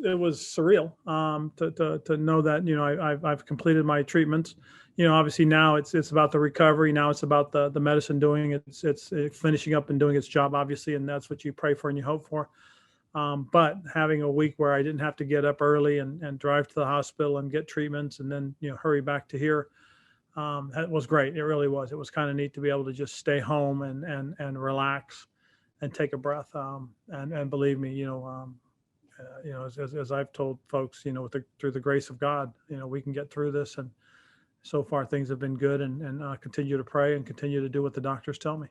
was surreal to know that, I've completed my treatments. Obviously now it's about the recovery. Now it's about the medicine doing it's finishing up and doing its job, obviously, and that's what you pray for and you hope for. But having a week where I didn't have to get up early and drive to the hospital and get treatments and then hurry back to here, it was great. It really was. It was kind of neat to be able to just stay home and relax and take a breath. And believe me, as I've told folks, through the grace of God, we can get through this. And so far things have been good, and continue to pray and continue to do what the doctors tell me.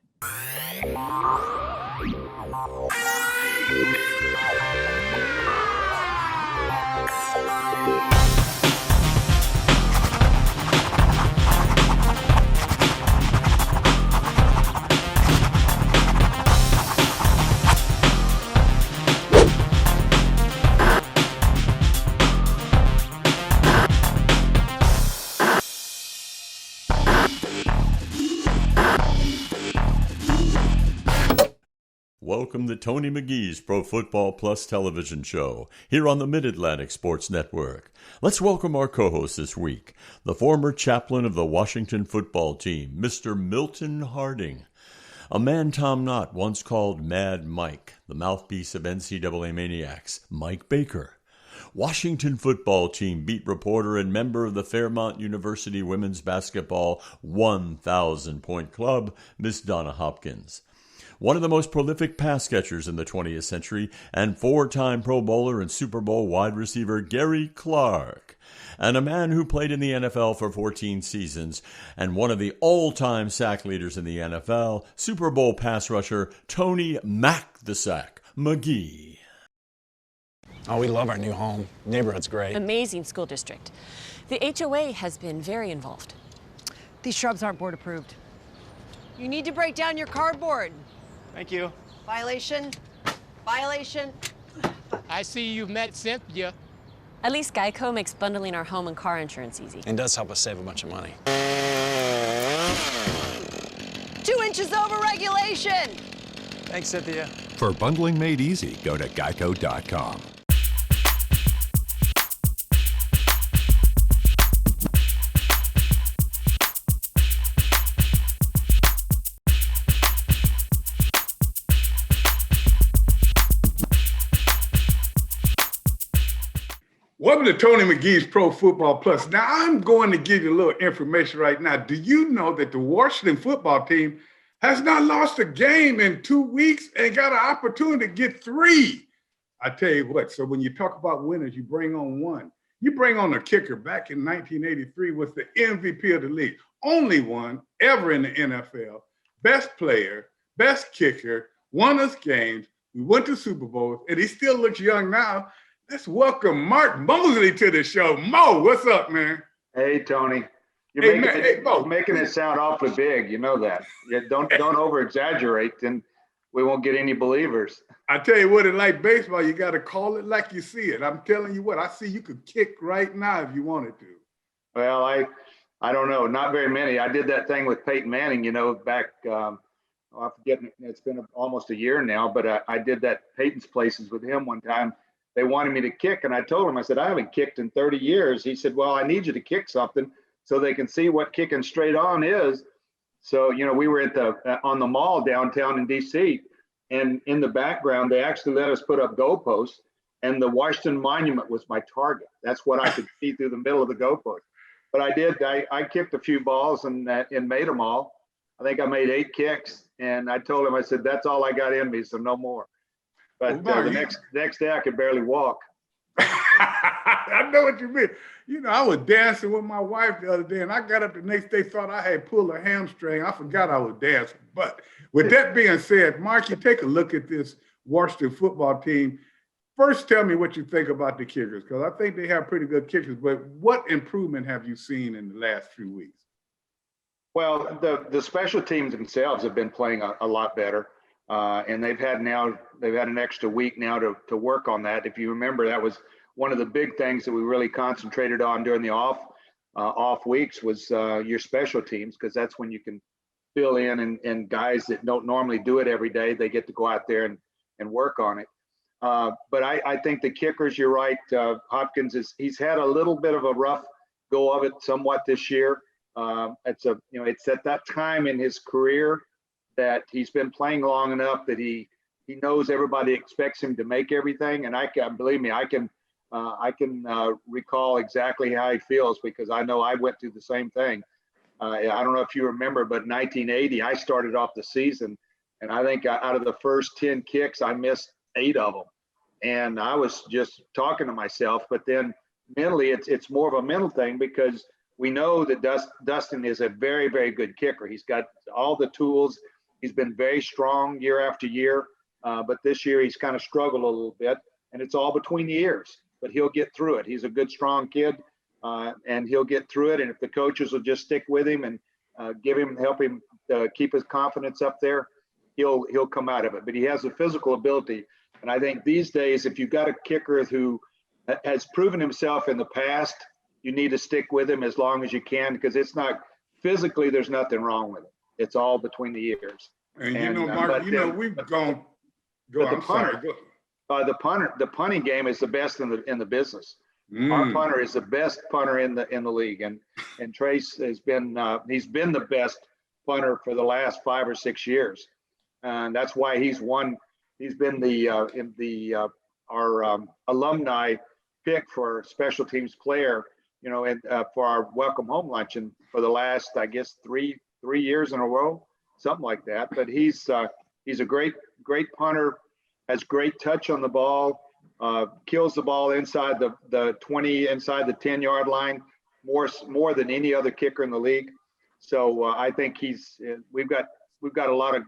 Welcome to Tony McGee's Pro Football Plus television show here on the Mid Atlantic Sports Network. Let's welcome our co-host this week, the former chaplain of the Washington football team, Mr. Milton Harding. A man Tom Knott once called Mad Mike, the mouthpiece of NCAA maniacs, Mike Baker. Washington football team beat reporter and member of the Fairmont University women's basketball 1,000-point club, Miss Donna Hopkins. One of the most prolific pass catchers in the 20th century, and four-time Pro Bowler and Super Bowl wide receiver Gary Clark. And a man who played in the NFL for 14 seasons, and one of the all-time sack leaders in the NFL, Super Bowl pass rusher Tony Mac the Sack McGee. Oh, we love our new home. Neighborhood's great. Amazing school district. The HOA has been very involved. These shrubs aren't board approved. You need to break down your cardboard. Thank you. Violation. Violation. I see you've met Cynthia. At least Geico makes bundling our home and car insurance easy. And does help us save a bunch of money. 2 inches over regulation. Thanks, Cynthia. For bundling made easy, go to geico.com. Welcome to Tony McGee's Pro Football Plus. Now, I'm going to give you a little information right now. Do you know that the Washington football team has not lost a game in 2 weeks and got an opportunity to get 3? I tell you what, so when you talk about winners, you bring on one. You bring on a kicker. Back in 1983 was the MVP of the league. Only one ever in the NFL. Best player, best kicker, won us games. We went to Super Bowls, and he still looks young now. Let's welcome Mark Mosley to the show. Mo, what's up, man? Hey, Tony. You're making it sound awfully big. You know that. Yeah, don't over-exaggerate, and we won't get any believers. I tell you what, in like baseball, you got to call it like you see it. I'm telling you what, I see you could kick right now if you wanted to. Well, I don't know. Not very many. I did that thing with Peyton Manning, back, I forget, it's been almost a year now, but I did that Peyton's Places with him one time. They wanted me to kick, and I told him, I said, I haven't kicked in 30 years. He said, well, I need you to kick something so they can see what kicking straight on is. So, we were on the mall downtown in D.C., and in the background, they actually let us put up goalposts, and the Washington Monument was my target. That's what I could see through the middle of the goalpost. But I kicked a few balls and made them all. I think I made 8 kicks, and I told him, I said, that's all I got in me, so no more. But the next day I could barely walk. I know what you mean. I was dancing with my wife the other day, and I got up the next day, thought I had pulled a hamstring. I forgot I was dancing. But with that being said, Mark, you take a look at this Washington football team. First, tell me what you think about the kickers, because I think they have pretty good kickers. But what improvement have you seen in the last few weeks? Well, the special teams themselves have been playing a lot better. And they've had an extra week now to work on that. If you remember, that was one of the big things that we really concentrated on during the off weeks was your special teams, because that's when you can fill in and guys that don't normally do it every day, they get to go out there and work on it. But I think the kickers, you're right. Hopkins he's had a little bit of a rough go of it somewhat this year. It's at that time in his career that he's been playing long enough that he knows everybody expects him to make everything. And believe me, I can recall exactly how he feels, because I know I went through the same thing. I don't know if you remember, but in 1980, I started off the season, and I think out of the first 10 kicks, I missed 8 of them. And I was just talking to myself, but then mentally, it's more of a mental thing, because we know that Dustin is a very, very good kicker. He's got all the tools. He's been very strong year after year, but this year he's kind of struggled a little bit, and it's all between the ears, but he'll get through it. He's a good, strong kid, and he'll get through it. And if the coaches will just stick with him and help him keep his confidence up there, he'll come out of it. But he has a physical ability. And I think these days, if you've got a kicker who has proven himself in the past, you need to stick with him as long as you can, because it's not physically, there's nothing wrong with it. It's all between the ears. And Mark, we've gone. I'm sorry. The punting game is the best in the business. Our punter is the best punter in the league, and Trace has been he's been the best punter for the last 5 or 6 years, and that's why he's won. He's been our alumni pick for special teams player, and for our welcome home luncheon for the last, I guess, three years in a row, something like that. But he's a great punter, has great touch on the ball, kills the ball inside the 20, inside the 10-yard line, more than any other kicker in the league. So I think we've got a lot of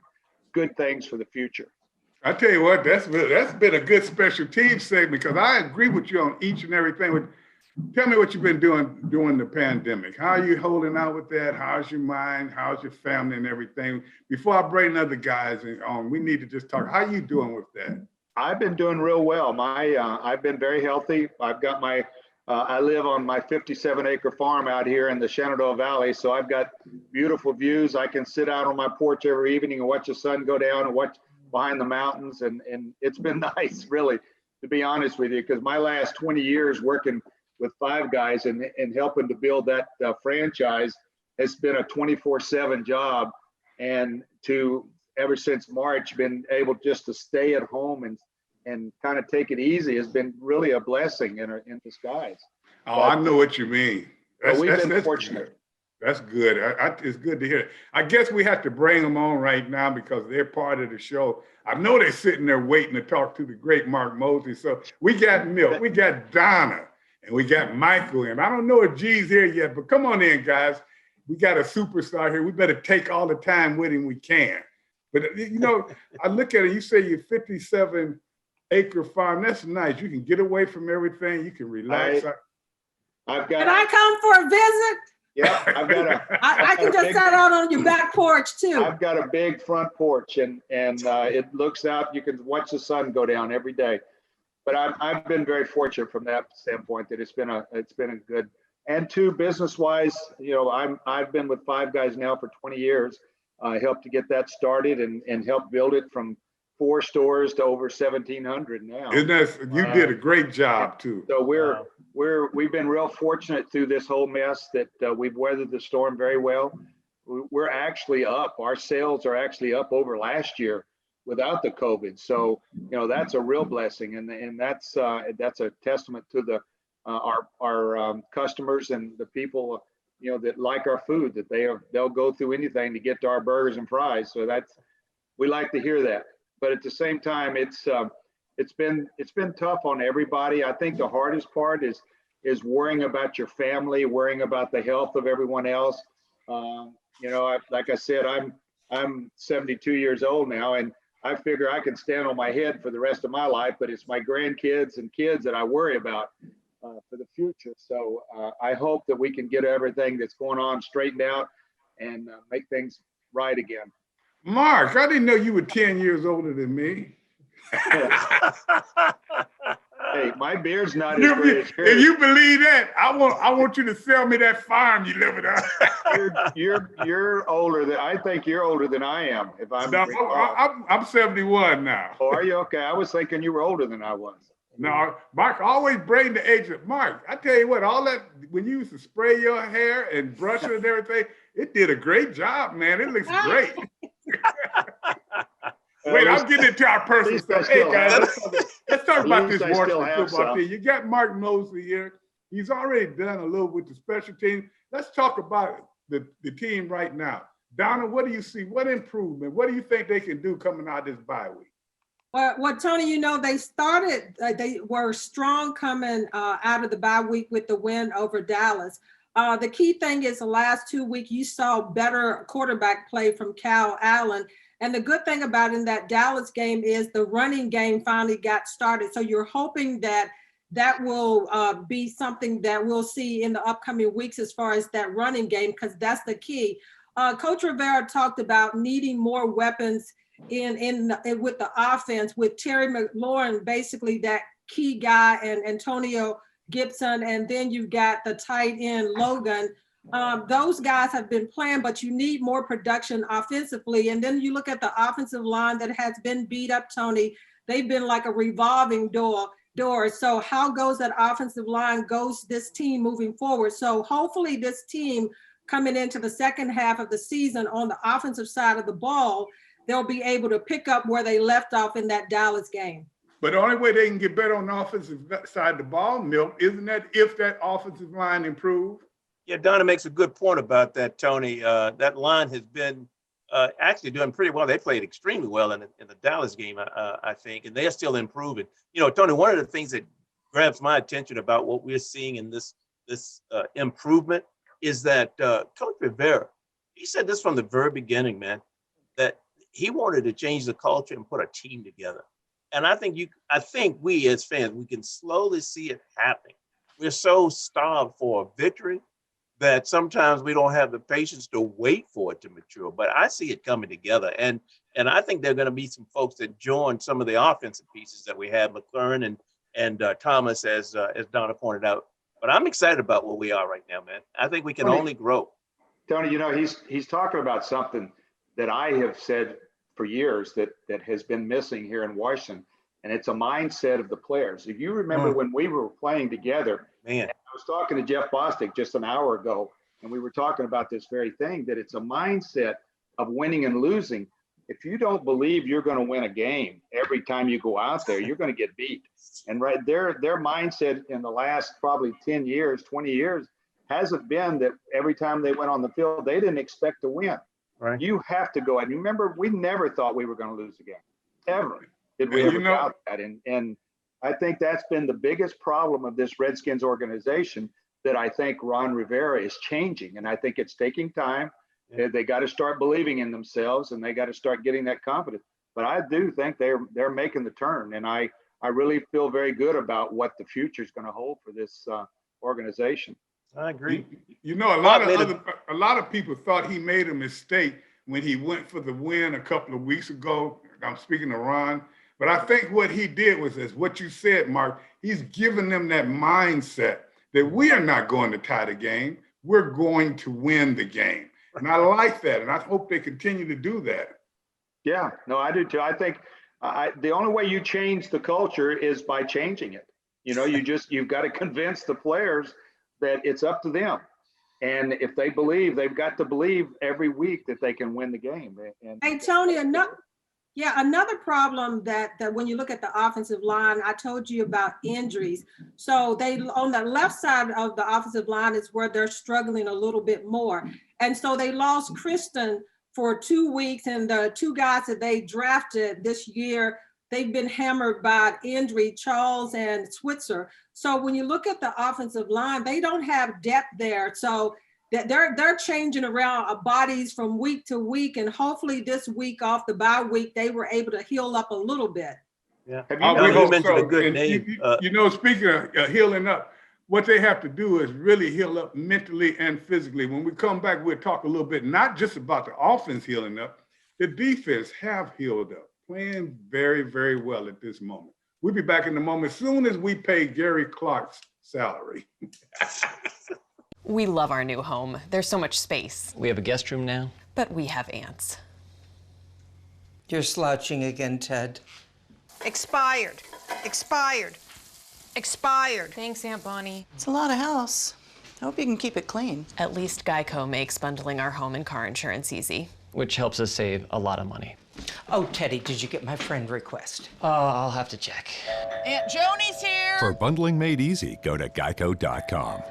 good things for the future. I tell you what, that's been a good special team segment, because I agree with you on each and everything. Tell me what you've been doing during the pandemic. How are you holding out with that? How's your mind? How's your family and everything? Before I bring other guys on, we need to just talk. How are you doing with that? I've been doing real well. I've been very healthy. I've got I live on my 57-acre farm out here in the Shenandoah Valley, so I've got beautiful views. I can sit out on my porch every evening and watch the sun go down and watch behind the mountains, and it's been nice, really, to be honest with you, because my last 20 years working with 5 guys and helping to build that franchise has been a 24/7 job, and ever since March, been able just to stay at home and kind of take it easy has been really a blessing in disguise. Oh, I know what you mean. We've been fortunate. That's good. It's good to hear. I guess we have to bring them on right now because they're part of the show. I know they're sitting there waiting to talk to the great Mark Mosley. So we got Milt, we got Donna, and we got Michael. And I don't know if G's here yet, but come on in, guys. We got a superstar here. We better take all the time with him we can. But, I look at it, you say you're 57-acre farm. That's nice. You can get away from everything. You can relax. Can I come for a visit? Yeah, I've got I can just sit out on your back porch too. I've got a big front porch, and it looks out. You can watch the sun go down every day. But I've been very fortunate from that standpoint that it's been a good. And 2, business-wise, I've been with 5 guys now for 20 years. I helped to get that started and helped build it from 4 stores to over 1,700 now. You did a great job too. So we've been real fortunate through this whole mess that we've weathered the storm very well. We're actually up. Our sales are actually up over last year without the COVID. So that's a real blessing, and that's a testament to our customers and the people that like our food, that they'll go through anything to get to our burgers and fries. So we like to hear that. But at the same time, it's been tough on everybody. I think the hardest part is worrying about your family, worrying about the health of everyone else. Like I said, I'm 72 years old now, and I figure I can stand on my head for the rest of my life. But it's my grandkids and kids that I worry about for the future. So I hope that we can get everything that's going on straightened out and make things right again. Mark, I didn't know you were 10 years older than me. Hey, my beard's not as great as yours. If you believe that, I want you to sell me that farm you live at. You're older than I think you're older than I am. If I'm I'm 71 now. Oh, are you okay? I was thinking you were older than I was. No, Mark always bring the age of Mark. I tell you what, all that when you used to spray your hair and brush it and everything, it did a great job, man. It looks great. Wait, I'm getting into our personal stuff. Hey guys, let's talk about this Washington football team. You got Mark Mosley here. He's already done a little with the special team. Let's talk about the team right now. Donna, what do you see? What improvement? What do you think they can do coming out of this bye week? Well, Tony, they were strong coming out of the bye week with the win over Dallas. The key thing is the last 2 weeks, you saw better quarterback play from Cal Allen. And the good thing about in that Dallas game is the running game finally got started. So you're hoping that will be something that we'll see in the upcoming weeks as far as that running game, because that's the key. Coach Rivera talked about needing more weapons in with the offense, with Terry McLaurin, basically that key guy, and Antonio Gibson, and then you've got the tight end Logan. Those guys have been playing, but you need more production offensively. And then you look at the offensive line that has been beat up, Tony. They've been like a revolving door. So how goes that offensive line, goes this team moving forward? So hopefully this team coming into the second half of the season on the offensive side of the ball, they'll be able to pick up where they left off in that Dallas game. But the only way they can get better on the offensive side of the ball, Milt, isn't that if that offensive line improves? Yeah, Donna makes a good point about that, Tony. That line has been actually doing pretty well. They played extremely well in the Dallas game, I think, and they're still improving. You know, Tony, one of the things that grabs my attention about what we're seeing in this improvement is that Coach Rivera, he said this from the very beginning, man, that he wanted to change the culture and put a team together. And I think we as fans, we can slowly see it happening. We're so starved for a victory that sometimes we don't have the patience to wait for it to mature. But I see it coming together. And I think there are going to be some folks that join some of the offensive pieces that we have, McLaurin and Thomas, as Donna pointed out. But I'm excited about where we are right now, man. I think we can only grow. Tony, you know, he's talking about something that I have said for years that has been missing here in Washington, and it's a mindset of the players. If you remember when we were playing together, man, I was talking to Jeff Bostic just an hour ago, and we were talking about this very thing, that it's a mindset of winning and losing. If you don't believe you're going to win a game every time you go out there, you're going to get beat. And right there, their mindset in the last probably 10 years, 20 years, hasn't been that every time they went on the field, they didn't expect to win. Right. You have to go. And remember, we never thought we were going to lose a game, ever. Did we ever doubt that? And I think that's been the biggest problem of this Redskins organization that I think Ron Rivera is changing. And I think it's taking time. Yeah. They got to start believing in themselves, and they got to start getting that confidence. But I do think they're making the turn. And I really feel very good about what the future is going to hold for this organization. I agree. You know, a lot of people thought he made a mistake when he went for the win a couple of weeks ago. I'm speaking to Ron. But I think what he did was what you said, Mark. He's given them that mindset that we are not going to tie the game. We're going to win the game. And I like that. And I hope they continue to do that. Yeah, no, I do too. I think the only way you change the culture is by changing it. You know, you've got to convince the players that it's up to them. And if they believe, they've got to believe every week that they can win the game. And hey, Tony, another problem that when you look at the offensive line, I told you about injuries. So they, on the left side of the offensive line is where they're struggling a little bit more. And so they lost Kristen for 2 weeks, and the two guys that they drafted this year, they've been hammered by injury, Charles and Switzer. So when you look at the offensive line, they don't have depth there. So they're changing around bodies from week to week, and hopefully this week off the bye week, they were able to heal up a little bit. Yeah. You mentioned a good name. You know, speaking of healing up, what they have to do is really heal up mentally and physically. When we come back, we'll talk a little bit, not just about the offense healing up, the defense have healed up, playing very, very well at this moment. We'll be back in a moment as soon as we pay Gary Clark's salary. We love our new home. There's so much space. We have a guest room now. But we have ants. You're slouching again, Ted. Expired. Expired. Expired. Thanks, Aunt Bonnie. It's a lot of house. I hope you can keep it clean. At least Geico makes bundling our home and car insurance easy. Which helps us save a lot of money. Oh, Teddy, did you get my friend request? I'll have to check. Aunt Joni's here. For bundling made easy, go to geico.com.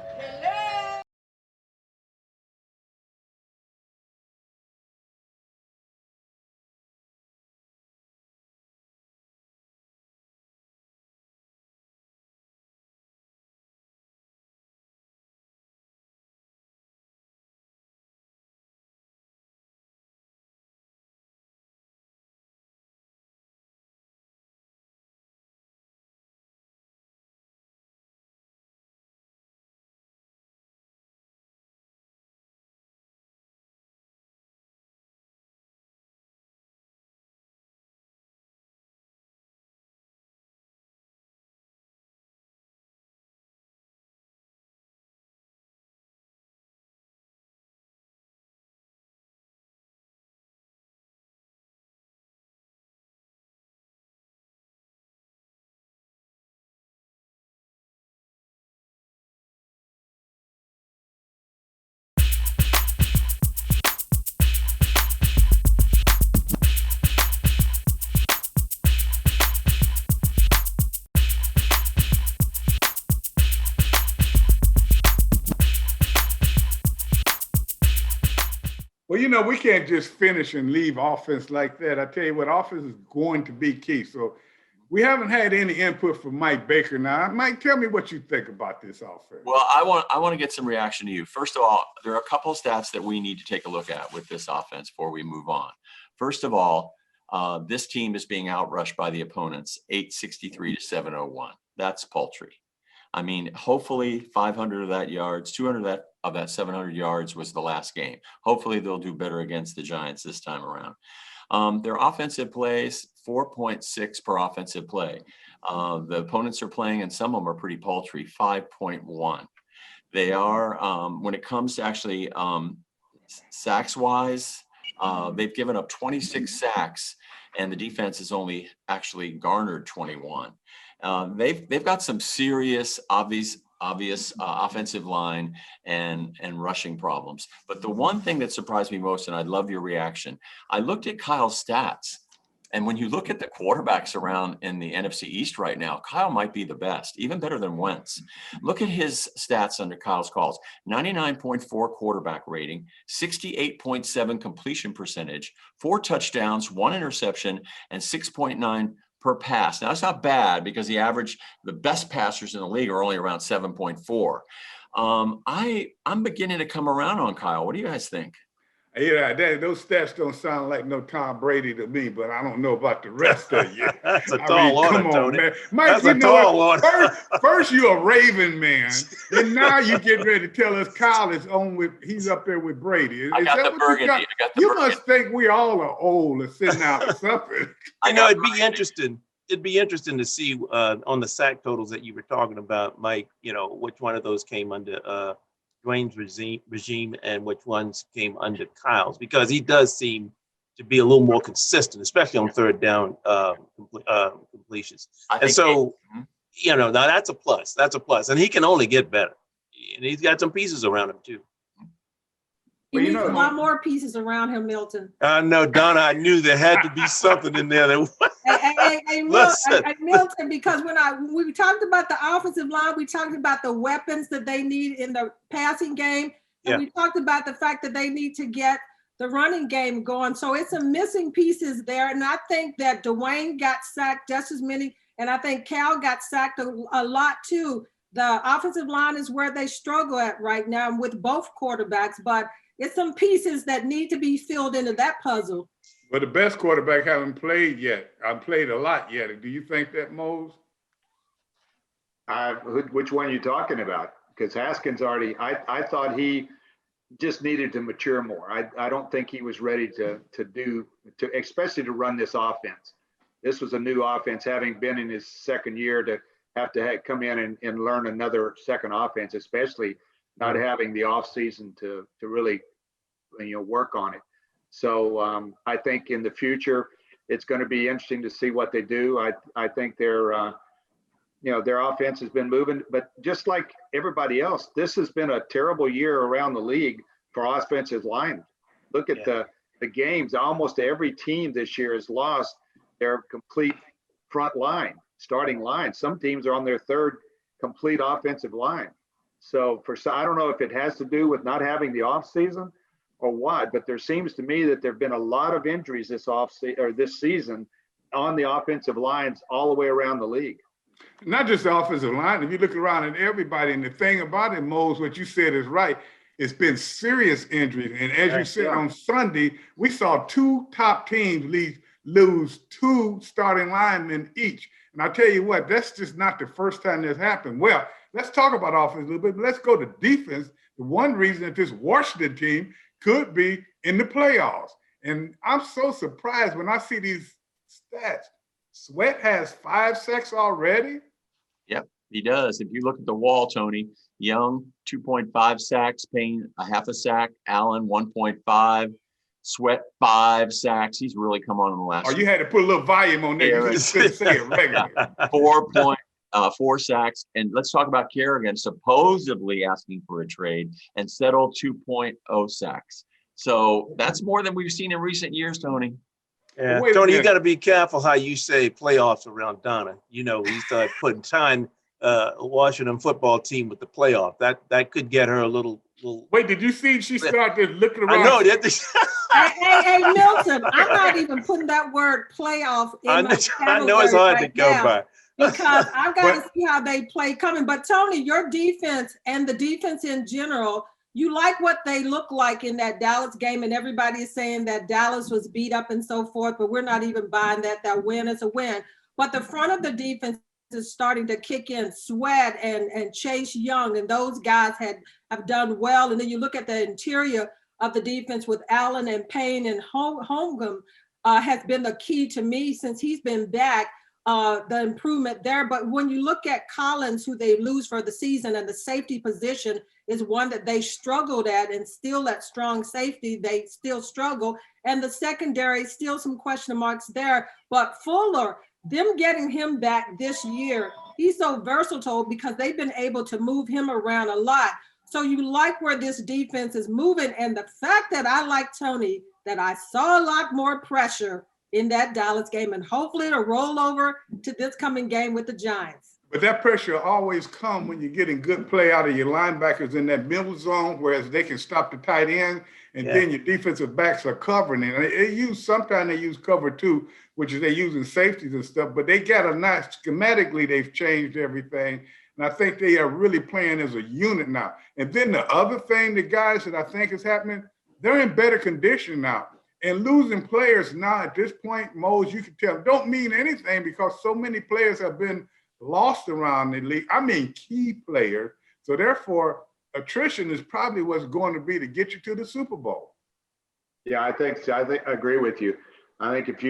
Well, we can't just finish and leave offense like that. I tell you what, offense is going to be key. So we haven't had any input from Mike Baker. Now, Mike, tell me what you think about this offense. Well, I want to get some reaction to you. First of all, there are a couple of stats that we need to take a look at with this offense before we move on. First of all, this team is being outrushed by the opponents, 863 to 701. That's paltry. I mean, hopefully 500 of that yards, 200 of that 700 yards was the last game. Hopefully they'll do better against the Giants this time around. Their offensive plays, 4.6 per offensive play. The opponents are playing, and some of them are pretty paltry, 5.1. They are, when it comes to actually sacks-wise, they've given up 26 sacks, and the defense has only actually garnered 21. They've got some serious, obvious offensive line and rushing problems. But the one thing that surprised me most, and I'd love your reaction, I looked at Kyle's stats. And when you look at the quarterbacks around in the NFC East right now, Kyle might be the best, even better than Wentz. Look at his stats under Kyle's calls: 99.4 quarterback rating, 68.7 completion percentage, 4 touchdowns, 1 interception, and 6.9 per pass. Now, that's not bad because the best passers in the league are only around 7.4. I'm beginning to come around on Kyle. What do you guys think? Yeah, those stats don't sound like no Tom Brady to me, but I don't know about the rest of you. That's a tall order, come on, Tony. man. Mike, That's a tall order. First you're a Raven man, and now you get ready to tell us Kyle is he's up there with Brady. I got the burgundy. You must think we all are old and sitting out or something. It'd be interesting. It'd be interesting to see on the sack totals that you were talking about, Mike, which one of those came under Dwayne's regime and which ones came under Kyle's, because he does seem to be a little more consistent, especially on third down completions. And so, now that's a plus. That's a plus. And he can only get better. And he's got some pieces around him, too. He needs a lot more pieces around him, Milton. I know, Donna, I knew there had to be something in there that Hey, Milton, because when we talked about the offensive line, we talked about the weapons that they need in the passing game, and we talked about the fact that they need to get the running game going. So it's some missing pieces there, and I think that Dwayne got sacked just as many, and I think Cal got sacked a lot too. The offensive line is where they struggle at right now with both quarterbacks, but it's some pieces that need to be filled into that puzzle. But the best quarterback haven't played yet. I've played a lot yet. Do you think that, Mose? Which one are you talking about? Because Haskins already, I thought he just needed to mature more. I don't think he was ready to especially to run this offense. this was a new offense, having been in his second year, to have come in and learn another second offense, especially not having the off season to really, work on it. So I think in the future, it's going to be interesting to see what they do. I think their offense has been moving, but just like everybody else, this has been a terrible year around the league for offensive line. Look at the games. Almost every team this year has lost their complete front line, starting line. Some teams are on their third complete offensive line. So I don't know if it has to do with not having the off season or what, but there seems to me that there have been a lot of injuries this season on the offensive lines all the way around the league. Not just the offensive line. If you look around at everybody, and the thing about it, Mose, what you said is right. It's been serious injuries. And as you said on Sunday, we saw two top teams lose two starting linemen each. And I tell you what, that's just not the first time this happened. Well, let's talk about offense a little bit, but let's go to defense. The one reason that this Washington team could be in the playoffs. And I'm so surprised when I see these stats. Sweat has 5 sacks already. Yep, he does. If you look at the wall, Tony, Young, 2.5 sacks, Payne, a half a sack, Allen, 1.5, Sweat, 5 sacks. He's really come on in the last. Oh, you had to put a little volume on there. You just couldn't say it regularly. 4 sacks. And let's talk about Kerrigan supposedly asking for a trade and settled 2.0 sacks. So that's more than we've seen in recent years, Tony. Yeah, Tony, you got to be careful how you say playoffs around Donna. You start putting Washington football team with the playoff. That could get her a little. Wait, did you see she started looking around? I know. Hey, Milton, I'm not even putting that word playoff in my category. I know it's hard to go by. Because I've got to see how they play coming. But Tony, your defense and the defense in general, you like what they look like in that Dallas game, and everybody is saying that Dallas was beat up and so forth, but we're not even buying that. That win is a win. But the front of the defense is starting to kick in. Sweat and Chase Young and those guys have done well. And then you look at the interior of the defense with Allen and Payne and Holmgren has been the key to me since he's been back. The improvement there. But when you look at Collins, who they lose for the season, and the safety position is one that they struggled at, and still at strong safety, they still struggle. And the secondary, still some question marks there. But Fuller, them getting him back this year, he's so versatile because they've been able to move him around a lot. So you like where this defense is moving. And the fact that I like Tony, that I saw a lot more pressure in that Dallas game, and hopefully it'll roll over to this coming game with the Giants. But that pressure always comes when you're getting good play out of your linebackers in that middle zone, whereas they can stop the tight end, and then your defensive backs are covering it. Sometimes they use cover two, which is they're using safeties and stuff, but they got a nice, schematically they've changed everything. And I think they are really playing as a unit now. And then the other thing, the guys that I think is happening, they're in better condition now. And losing players now at this point, Mose, you can tell, don't mean anything because so many players have been lost around the league. I mean, key players. So therefore, attrition is probably what's going to be to get you to the Super Bowl. Yeah, I think so. I agree with you. I think if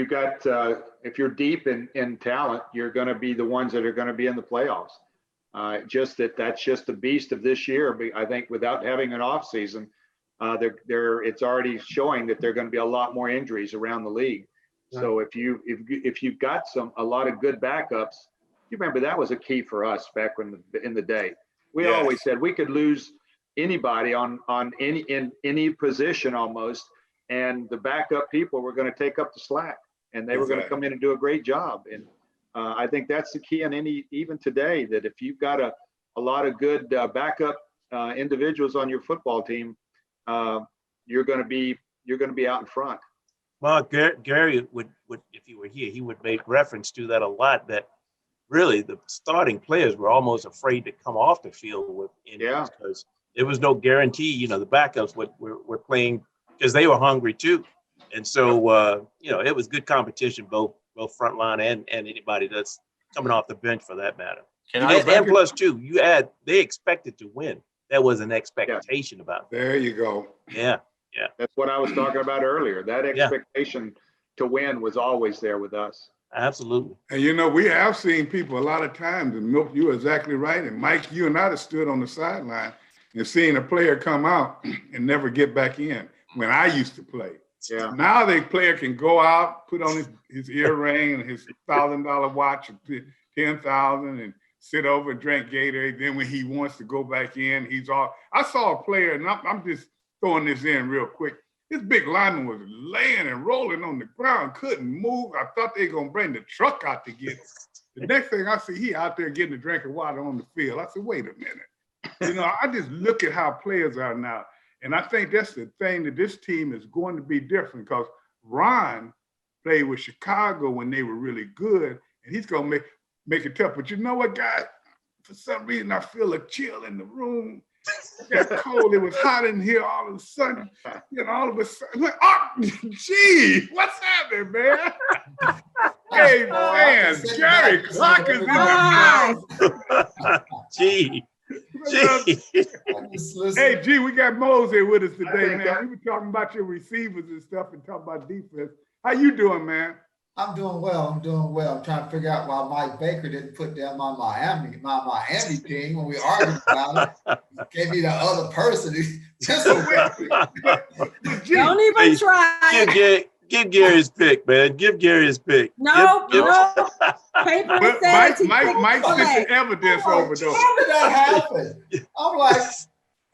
you're deep in talent, you're going to be the ones that are going to be in the playoffs. That's just the beast of this year. I think without having an off season, it's already showing that there are going to be a lot more injuries around the league. Right. So if you've got a lot of good backups, you remember that was a key for us back in the day. We always said we could lose anybody in any position almost, and the backup people were going to take up the slack, and they were going to come in and do a great job. And I think that's the key in even today, that if you've got a lot of good backup individuals on your football team, you're going to be out in front. Well, Gary would, if he were here, he would make reference to that a lot, that really the starting players were almost afraid to come off the field with injuries because there was no guarantee. The backups were playing because they were hungry too. And so, it was good competition, both front line and anybody that's coming off the bench for that matter. And plus two, they expected to win. There was an expectation about it. There you go. Yeah. That's what I was talking about earlier. That expectation to win was always there with us. Absolutely. And you know, we have seen people a lot of times, and Milk, you're exactly right. And Mike, you and I have stood on the sideline and seen a player come out and never get back in when I used to play. Yeah. Now the player can go out, put on his earring and his $1,000 watch, $10,000, and sit over and drink Gatorade. Then when he wants to go back in, he's all. I saw a player, and I'm just throwing this in real quick. This big lineman was laying and rolling on the ground, couldn't move. I thought they were going to bring the truck out to get him. The next thing I see, he out there getting a drink of water on the field. I said, wait a minute. You know, I just look at how players are now. And I think that's the thing, that this team is going to be different, because Ron played with Chicago when they were really good, and he's going to make it tough. But you know what, guys? For some reason, I feel a chill in the room. It got cold. It was hot in here all of a sudden. You know, all of a sudden, like, oh, gee, what's happening, man? Hey, man, Jerry Clark is in the house. Gee. Hey, G, we got Mose here with us today, man. We were talking about your receivers and stuff and talking about defense. How you doing, man? I'm doing well. I'm trying to figure out why Mike Baker didn't put down my Miami team when we argued about it. Gave me the other person. Just Don't even try. Give Gary his pick, man. Give Gary his pick. No. Paper says Mike sent the evidence over, though. How did that happen? I'm like,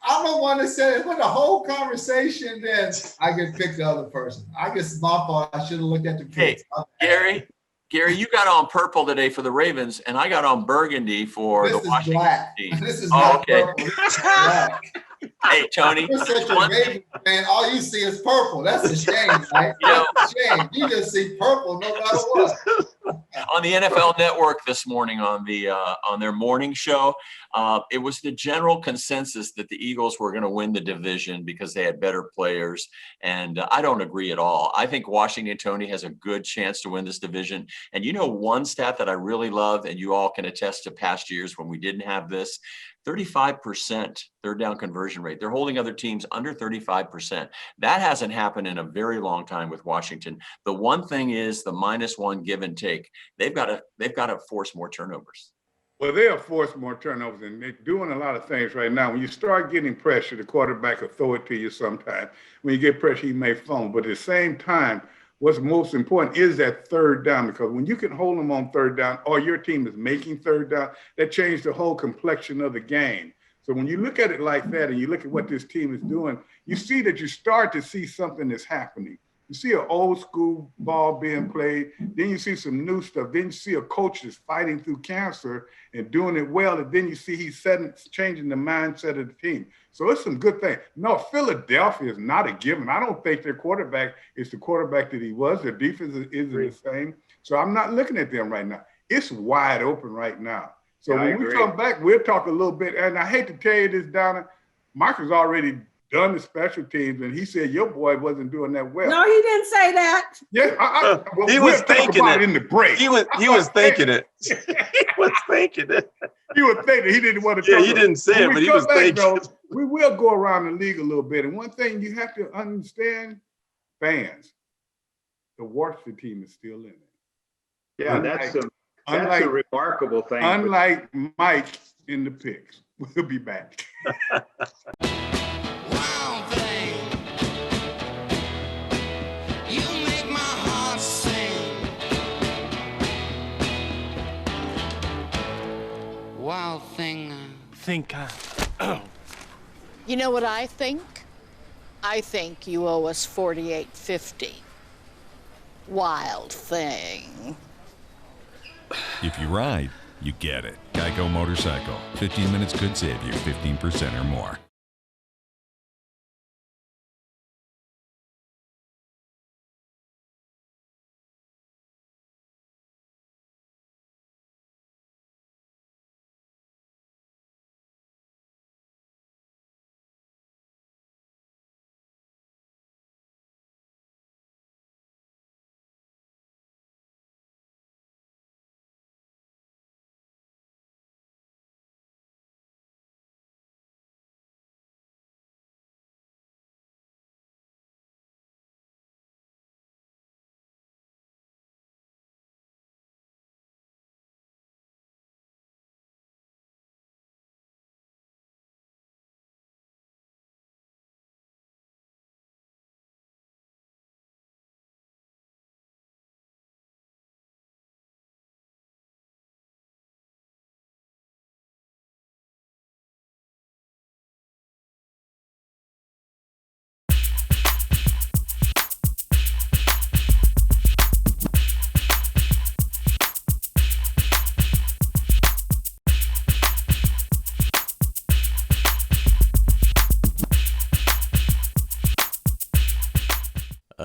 I'm the one that said it. When the whole conversation, then I get picked the other person. I guess it's my fault. I should have looked at the picks. Hey, Gary, you got on purple today for the Ravens, and I got on burgundy for the Washington black. team. This is not okay. purple. This is black. Hey, Tony. You're such a Ravens fan. All you see is purple. That's a shame, right? That's a shame. You just see purple no matter what. On the NFL Network this morning on their morning show, it was the general consensus that the Eagles were going to win the division because they had better players, and I don't agree at all. I think Washington, Tony, has a good chance to win this division. And you know one stat that I really love, and you all can attest to past years when we didn't have this, 35% third down conversion rate. They're holding other teams under 35%. That hasn't happened in a very long time with Washington. The one thing is the -1 give and take. They've got to force more turnovers. Well, they have forced more turnovers, and they're doing a lot of things right now. When you start getting pressure, the quarterback will throw it to you sometime. When you get pressure, he may fumble. But at the same time, what's most important is that third down, because when you can hold them on third down, or your team is making third down, that changed the whole complexion of the game. So when you look at it like that, and you look at what this team is doing, you see that you start to see something that's happening. You see an old school ball being played, then you see some new stuff, then you see a coach that's fighting through cancer and doing it well, and then you see he's changing the mindset of the team. So it's some good things. No, Philadelphia is not a given. I don't think their quarterback is the quarterback that he was. Their defense isn't the same. So I'm not looking at them right now. It's wide open right now. So when we come back, we'll talk a little bit. And I hate to tell you this, Donna, Marcus already done the special teams, and he said your boy wasn't doing that well. No, he didn't say that. Yeah, he was thinking it in the break. He was thinking it. He was thinking it. He was thinking. He didn't want to. Yeah, he didn't say it, but he was thinking. Though, we will go around the league a little bit, and one thing you have to understand, fans, the Washington team is still in it. Yeah, that's a remarkable thing. Unlike Mike in the picks, we'll be back. Wild thing. You know what I think? I think you owe us $48.50. Wild thing. If you ride, you get it. Geico Motorcycle. 15 minutes could save you 15% or more.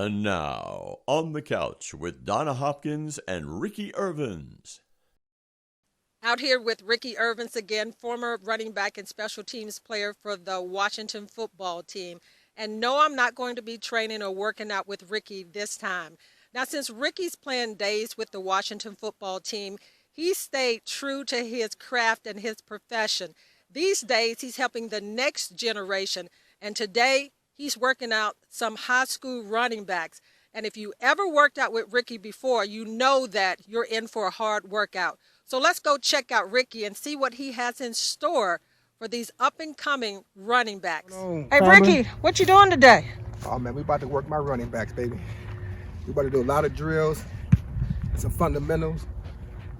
And now, on the couch with Donna Hopkins and Ricky Irvins. Out here with Ricky Irvins again, former running back and special teams player for the Washington football team. And no, I'm not going to be training or working out with Ricky this time. Now, since Ricky's playing days with the Washington football team, he stayed true to his craft and his profession. These days, he's helping the next generation. And today, he's working out some high school running backs. And if you ever worked out with Ricky before, you know that you're in for a hard workout. So let's go check out Ricky and see what he has in store for these up-and-coming running backs. Hey, Ricky, what you doing today? Oh, man, we about to work my running backs, baby. We about to do a lot of drills, some fundamentals.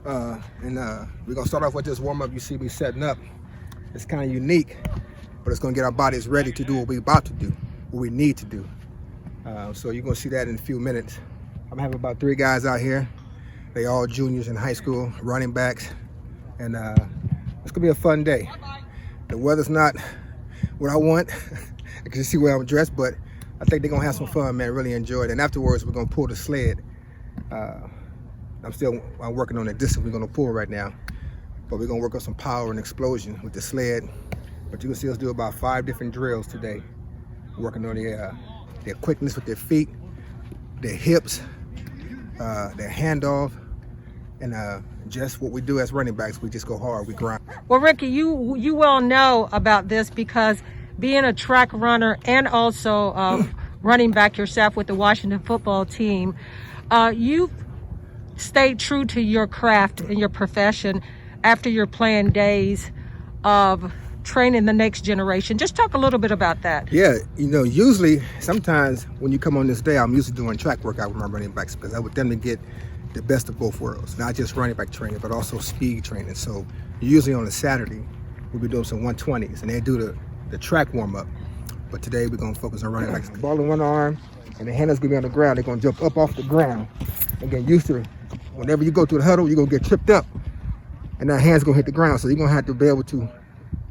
We're going to start off with this warm-up you see me setting up. It's kind of unique, but it's going to get our bodies ready to do what we're about to do, what we need to do. So you're going to see that in a few minutes. I'm having about 3 guys out here. They all juniors in high school, running backs. And it's going to be a fun day. The weather's not what I want. I can see where I'm dressed, but I think they're going to have some fun, man, really enjoy it. And afterwards, we're going to pull the sled. I'm working on the distance we're going to pull right now. But we're going to work on some power and explosion with the sled. But you can see us do about 5 different drills today. Working on their quickness with their feet, their hips, their handoff, and just what we do as running backs, we just go hard, we grind. Well, Ricky, you well know about this because being a track runner and also running back yourself with the Washington football team, you've stayed true to your craft and your profession after your playing days of training the next generation. Just talk a little bit about that. Yeah, usually, sometimes when you come on this day, I'm used to doing track workout with my running backs because I want them to get the best of both worlds, not just running back training, but also speed training. So usually on a Saturday, we'll be doing some 120s, and they do the track warm-up. But today, we're going to focus on running backs. Ball in one arm, and the handler's going to be on the ground. They're going to jump up off the ground and get used to it. Whenever you go to the huddle, you're going to get tripped up, and that hand's going to hit the ground. So you're going to have to be able to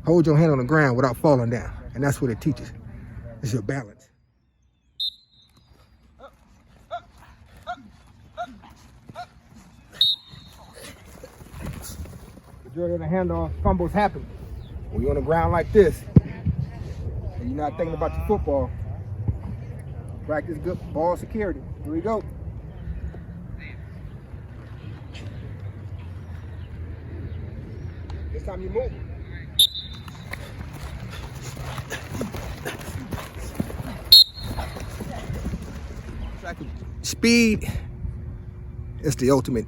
hold your hand on the ground without falling down. And that's what it teaches. It's your balance. Majority of the handoff fumbles happen when you're on the ground like this and you're not thinking about the football. Practice good ball security. Here we go. This time you move. Speed is the ultimate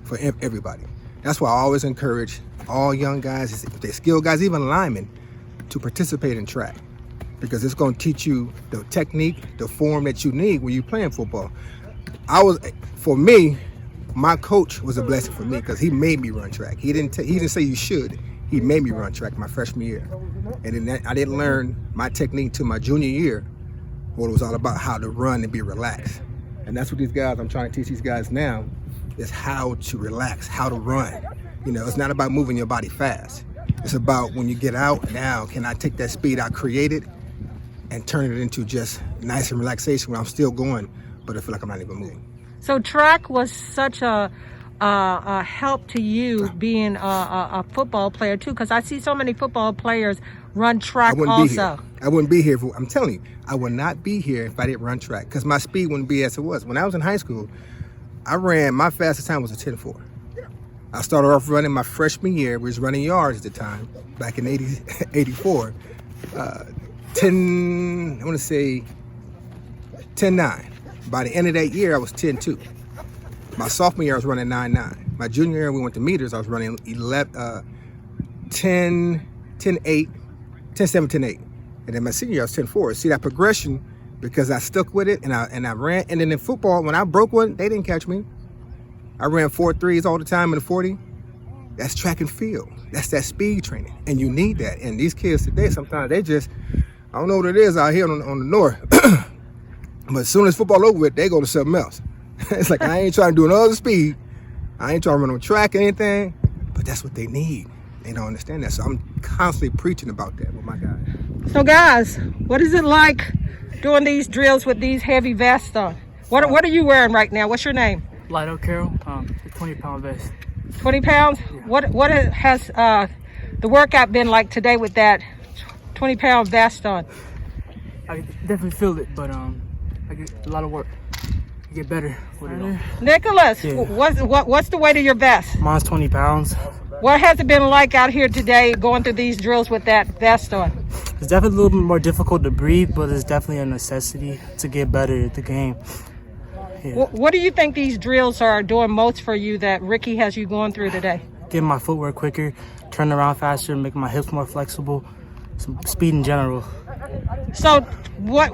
for everybody. That's why I always encourage all young guys, if they're skilled guys, even linemen, to participate in track. Because it's going to teach you the technique, the form that you need when you're playing football. For me, my coach was a blessing for me because he made me run track. He didn't say you should. He made me run track my freshman year. And then I didn't learn my technique until my junior year, what it was all about, how to run and be relaxed. And that's what I'm trying to teach these guys now, is how to relax, how to run. It's not about moving your body fast. It's about when you get out, now can I take that speed I created and turn it into just nice and relaxation where I'm still going, but I feel like I'm not even moving. So track was such a help to you being a football player too, because I see so many football players run track also. I wouldn't be here. I'm telling you, I would not be here if I didn't run track because my speed wouldn't be as it was. When I was in high school, my fastest time was a 10.4. I started off running my freshman year, we was running yards at the time, back in 84. 10.9. By the end of that year, I was 10.2. My sophomore year, I was running 9.9. My junior year, we went to meters, I was running 10.8, 10.7, 10.8. And then my senior year, I was 10.4. See that progression because I stuck with it and I ran. And then in football, when I broke one, they didn't catch me. I ran 4.3s all the time in the 40. That's track and field. That's that speed training. And you need that. And these kids today, sometimes they just, I don't know what it is out here on the north. But as soon as football over with, they go to something else. It's like, I ain't trying to do another speed. I ain't trying to run on track or anything. But that's what they need. They don't understand that. So I'm constantly preaching about that with my guys. So guys, what is it like doing these drills with these heavy vests on? What are you wearing right now? What's your name? Lido Carroll, the 20-pound vest. 20 pounds? Yeah. What has the workout been like today with that 20-pound vest on? I definitely feel it, but I get a lot of work. I get better with it on. Nicholas, yeah. What's the weight of your vest? Mine's 20 pounds. What has it been like out here today going through these drills with that vest on? It's definitely a little bit more difficult to breathe, but it's definitely a necessity to get better at the game. Yeah. What do you think these drills are doing most for you that Ricky has you going through today? Getting my footwork quicker, turning around faster, making my hips more flexible, some speed in general. So what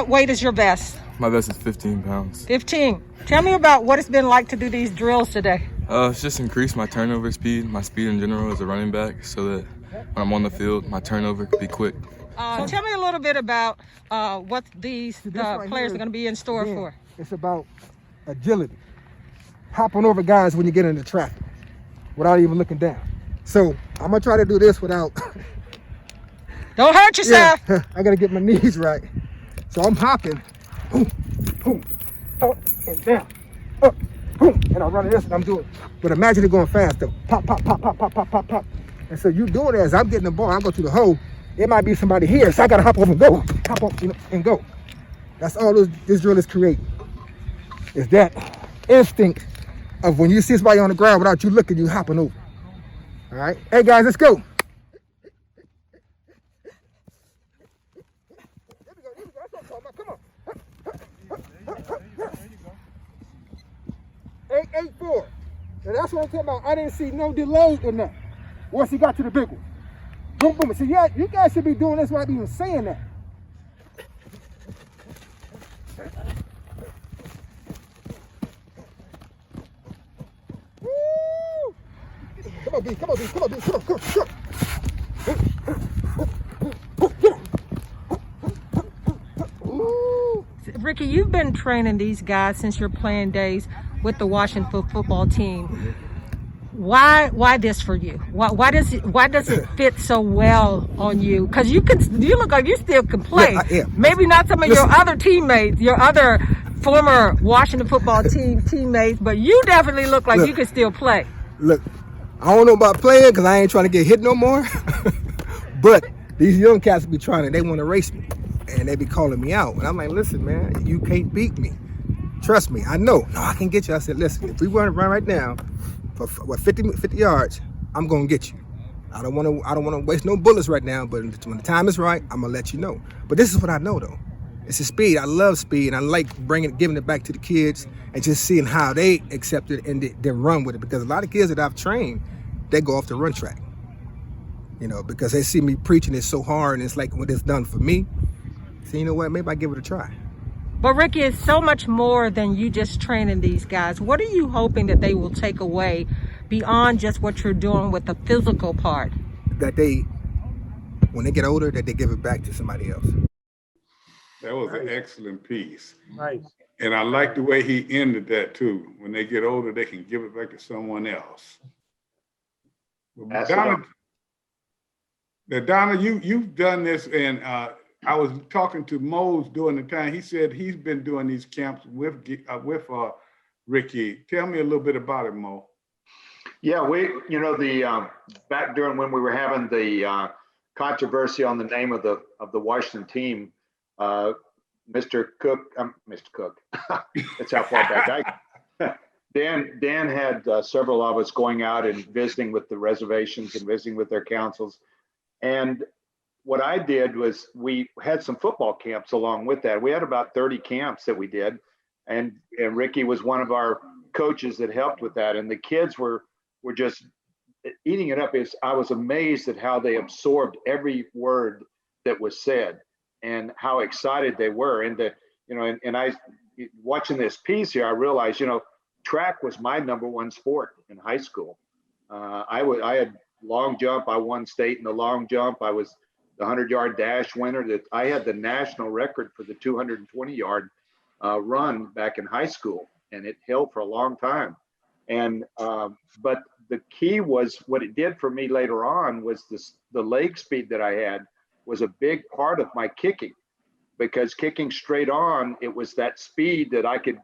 weight is your vest? My vest is 15 pounds. 15. Tell me about what it's been like to do these drills today. It's just increased my turnover speed, my speed in general as a running back, so that when I'm on the field, my turnover could be quick. Tell me a little bit about what these players are going to be in store for. It's about agility, hopping over guys when you get into traffic without even looking down. So I'm gonna try to do this without. Don't hurt yourself. Yeah, I gotta get my knees right. So I'm hopping, boom, boom, up and down, up, boom, and I'm running this and I'm doing. But imagine it going fast though. Pop, pop, pop, pop, pop, pop, pop, pop. And so you doing it as I'm getting the ball. I go to the hole. It might be somebody here, so I gotta hop over and go, hop up and go. That's all this drill is creating. Is that instinct of when you see somebody on the ground without you looking, you hopping over. All right, hey guys, let's go. Come on. 884. And that's what I'm talking about. I didn't see no delay in that. Once he got to the big one. Boom, boom. See, yeah, you guys should be doing this without even saying that. Woo! Come on, B. Come on, B. Come on, B. Come on, come on. Ricky, you've been training these guys since your playing days with the Washington football team. Why this for you? Why does it fit so well on you? Because you look like you still can play. Yeah, maybe not some of your other teammates, your other former Washington football team teammates, but you definitely look like you can still play. Look, I don't know about playing because I ain't trying to get hit no more. But these young cats be trying and they want to race me. And they be calling me out. And I'm like, listen, man, you can't beat me. Trust me, I know. No, I can get you. I said, listen, if we run right now for 50 yards, I'm gonna get you. I don't wanna waste no bullets right now, but when the time is right, I'm gonna let you know. But this is what I know though. It's the speed. I love speed, and I like giving it back to the kids and just seeing how they accept it and then run with it. Because a lot of kids that I've trained, they go off the run track. You know, because they see me preaching it so hard, and it's like what it's done for me. So you know what? Maybe I give it a try. But Ricky, it's so much more than you just training these guys. What are you hoping that they will take away beyond just what you're doing with the physical part? That they, when they get older, that they give it back to somebody else. That was an excellent piece. Nice. And I like the way he ended that too. When they get older, they can give it back to someone else. Donna, you've done this, and I was talking to Mose during the time. He said he's been doing these camps with Ricky. Tell me a little bit about it, Mo. Yeah, back during when we were having the controversy on the name of the Washington team, Mr. Cook, that's how far back Dan had several of us going out and visiting with the reservations and visiting with their councils. And what I did was we had some football camps along with that. We had about 30 camps that we did. And Ricky was one of our coaches that helped with that. And the kids were just eating it up. I was amazed at how they absorbed every word that was said and how excited they were. And I, watching this piece here, I realized, track was my number one sport in high school. I had long jump. I won state in the long jump. I was the 100-yard dash winner. That I had the national record for the 220-yard run back in high school, and it held for a long time. And but the key was what it did for me later on was the leg speed that I had. was a big part of my kicking, because kicking straight on, it was that speed that I could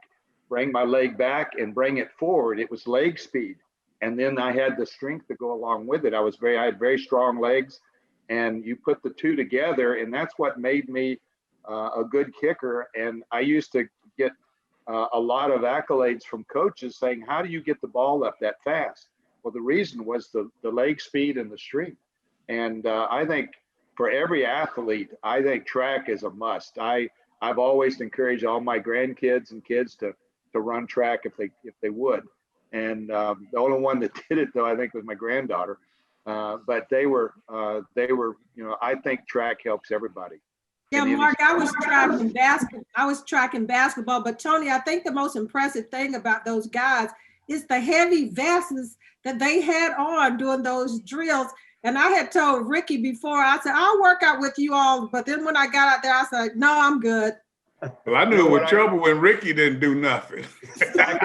bring my leg back and bring it forward. It was leg speed. And then I had the strength to go along with it. I had very strong legs, and you put the two together, and that's what made me a good kicker. And I used to get a lot of accolades from coaches saying, how do you get the ball up that fast? Well, the reason was the leg speed and the strength. And I think for every athlete, I think track is a must. I've always encouraged all my grandkids and kids to run track if they would. And the only one that did it, though, I think was my granddaughter. But they were, I think track helps everybody. Yeah, Mark, I was tracking basketball, but Tony, I think the most impressive thing about those guys is the heavy vests that they had on doing those drills. And I had told Ricky before, I said, I'll work out with you all. But then when I got out there, I said, no, I'm good. Well, I knew it was trouble when Ricky didn't do nothing. Back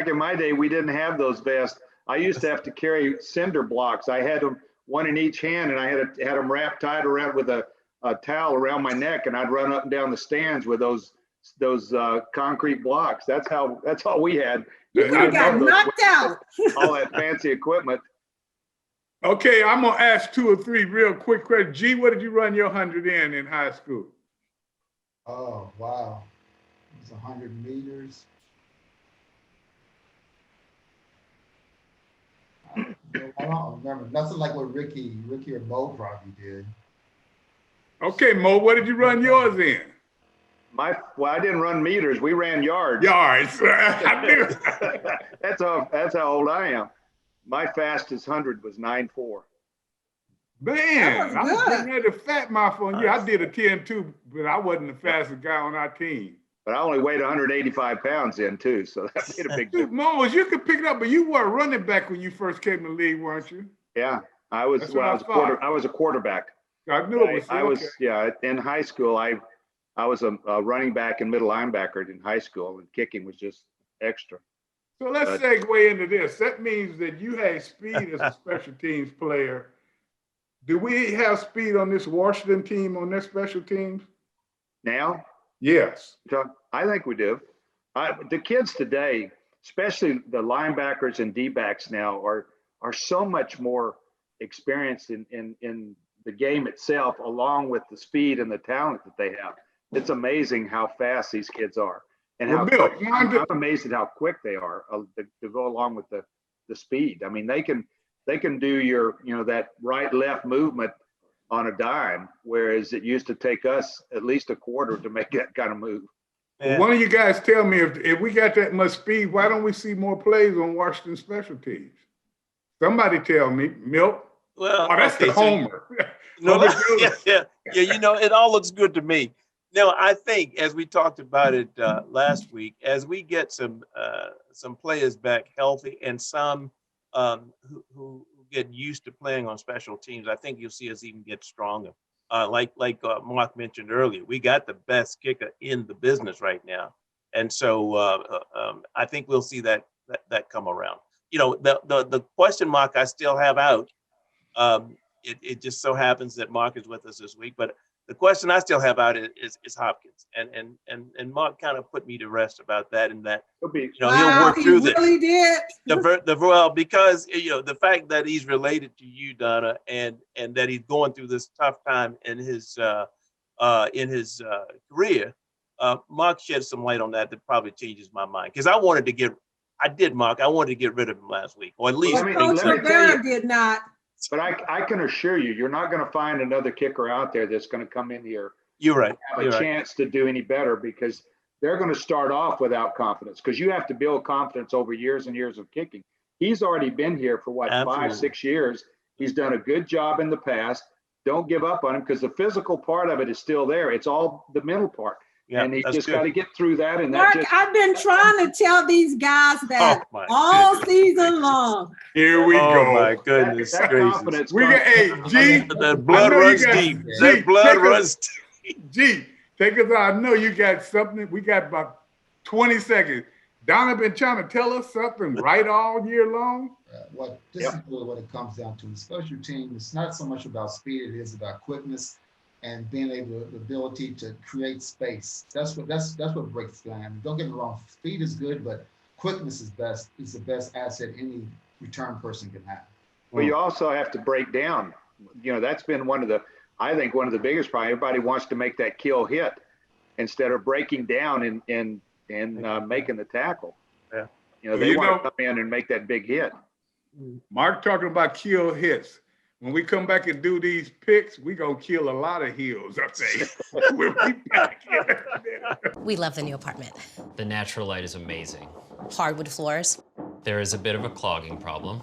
in my day, we didn't have those vests. I used to have to carry cinder blocks. I had them one in each hand, and I had them wrapped tight around with a towel around my neck, and I'd run up and down the stands with those concrete blocks. That's all we had. You got knocked out. All that fancy equipment. Okay, I'm gonna ask 2 or 3 real quick questions. G, what did you run your 100 in high school? Oh, wow. It was 100 meters. I don't remember. Nothing like what Ricky or Mo probably did. Okay, Mo, what did you run yours in? Well, I didn't run meters. We ran yards. Yards. I knew. That's how old I am. My fastest 100 was 9.4. Man, I was getting ready to fat mouth on you. I did a 10-2, but I wasn't the fastest guy on our team. But I only weighed 185 pounds then too, so that made a big difference. Moses, you could pick it up, but you were a running back when you first came to the league, weren't you? Yeah, I was a quarterback. I knew it was. In high school. I was a running back and middle linebacker in high school, and kicking was just extra. So let's segue into this. That means that you had speed as a special teams player. Do we have speed on this Washington team on their special teams? Now? Yes. I think we do. The kids today, especially the linebackers and D-backs now, are so much more experienced in the game itself, along with the speed and the talent that they have. It's amazing how fast these kids are. And I'm amazed at how quick they are to go along with the speed. I mean, they can do that right-left movement on a dime, whereas it used to take us at least a quarter to make that kind of move. Yeah. One of you guys tell me if we got that much speed, why don't we see more plays on Washington special teams? Somebody tell me, Milt. Well, that's the homer. Yeah. It all looks good to me. Now, I think, as we talked about it last week, as we get some players back healthy and some who get used to playing on special teams, I think you'll see us even get stronger. Like Mark mentioned earlier, we got the best kicker in the business right now, and so I think we'll see that come around. The question mark I still have out. It just so happens that Mark is with us this week, but the question I still have out is Hopkins, and Mark kind of put me to rest about that, and that he'll work through this. Really did. Because the fact that he's related to you, Donna, and that he's going through this tough time in his career, Mark shed some light on that probably changes my mind, because I wanted to get rid of him last week, or at least Coach Rivera did not. But I can assure you, you're not going to find another kicker out there that's going to come in here. You're right. Have a chance to do any better, because they're going to start off without confidence, because you have to build confidence over years and years of kicking. He's already been here for 5-6 years. He's done a good job in the past. Don't give up on him, because the physical part of it is still there. It's all the mental part. Yeah, and he just got to get through that. And Mark, I've been trying to tell these guys that all season long. Here we go. Oh my goodness gracious! We got G. That blood runs deep. That blood runs deep. G, take us out. I know you got something. We got about 20 seconds. Donna been trying to tell us something right all year long. This is really what it comes down to. The special team, it's not so much about speed, it is about quickness and being able the ability to create space. That's what breaks down. Don't get me wrong, speed is good, but quickness is the best asset any return person can have. Well, you also have to break down. That's been I think one of the biggest problems. Everybody wants to make that kill hit instead of breaking down and making the tackle. Yeah. They want to come in and make that big hit. Mark talking about kill hits. When we come back and do these picks, we gonna kill a lot of hills, I think. We'll be back. We love the new apartment. The natural light is amazing. Hardwood floors. There is a bit of a clogging problem.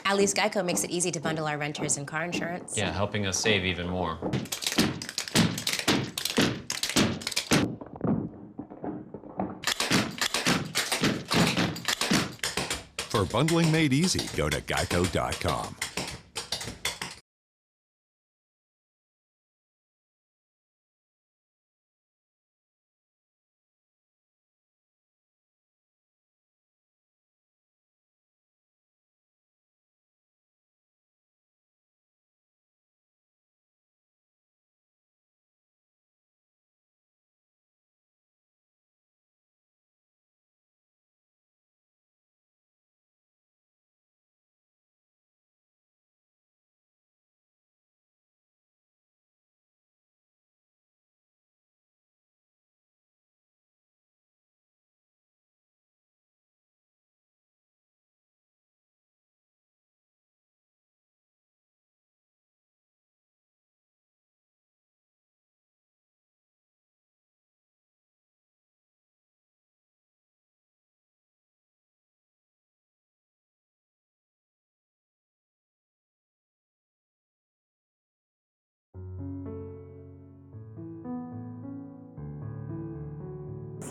At least Geico makes it easy to bundle our renters and car insurance. Yeah, helping us save even more. For bundling made easy, go to geico.com.